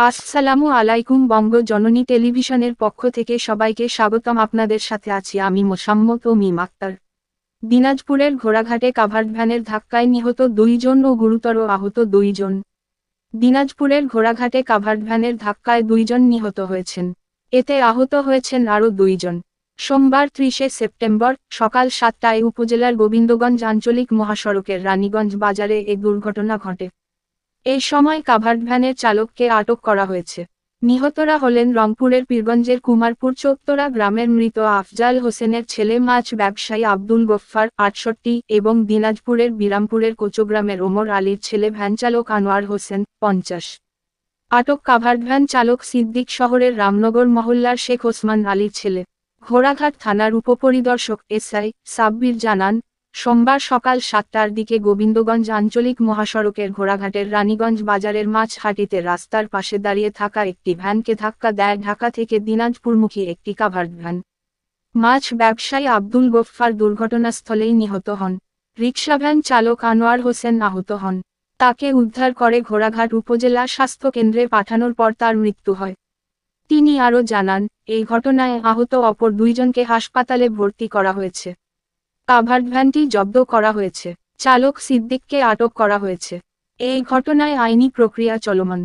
আসসালামু আলাইকুম। বঙ্গ জননী টেলিভিশনের পক্ষ থেকে সবাইকে স্বাগতম। আপনাদের সাথে আছি আমি মোসাম্মত ও মিম আক্তার। দিনাজপুরের ঘোড়াঘাটে কাভার্ড ভ্যানের ধাক্কায় নিহত 2 জন ও গুরুতর আহত 2 জন। দিনাজপুরের ঘোড়াঘাটে কাভার্ড ভ্যানের ধাক্কায় 2 জন নিহত হয়েছেন। এতে আহত হয়েছেন আরও 2 জন। সোমবার 30 সেপ্টেম্বর সকাল 7টায় উপজেলার গোবিন্দগঞ্জ আঞ্চলিক মহাসড়কের রানীগঞ্জ বাজারে এ দুর্ঘটনা ঘটে। এই সময় কাভার্ড ভ্যানের চালককে আটক করা হয়েছে। নিহতরা হলেন রংপুরের পীরগঞ্জের কুমারপুর চৌত্তরা গ্রামের মৃত আফজাল হোসেনের ছেলে মাছ ব্যবসায়ী আব্দুল গফফার 68 এবং দিনাজপুরের বিরামপুরের কোচগ্রামের ওমর আলীর ছেলে ভ্যান চালক আনোয়ার হোসেন 50। আটক কাভার্ড ভ্যান চালক সিদ্দিক শহরের রামনগর মহল্লার শেখ ওসমান আলীর ছেলে। ঘোড়াঘাট থানার উপপরিদর্শক এসআই সাব্বির জানান, সোমবার সকাল 7টার দিকে গোবিন্দগঞ্জ আঞ্চলিক মহাসড়কের ঘোড়াঘাটের রানীগঞ্জ বাজারের মাছহাটিতে রাস্তার পাশে দাঁড়িয়ে থাকা একটি ভ্যানকে ধাক্কা দেয় ঢাকা থেকে দিনাজপুরমুখী একটি কাভার্ড ভ্যান। মাছ ব্যবসায়ী আব্দুল গফফার দুর্ঘটনাস্থলেই নিহত হন। রিকশাভ্যান চালক আনোয়ার হোসেন আহত হন। তাকে উদ্ধার করে ঘোড়াঘাট উপজেলা স্বাস্থ্য কেন্দ্রে পাঠানোর পর তার মৃত্যু হয়। তিনি আরও জানান, এই ঘটনায় আহত অপর 2 জনকে হাসপাতালে ভর্তি করা হয়েছে। কাভার্ড ভ্যানটি জব্দ করা হয়েছে। চালক সিদ্দিককে আটক করা হয়েছে। এই ঘটনায় আইনি প্রক্রিয়া চলমান।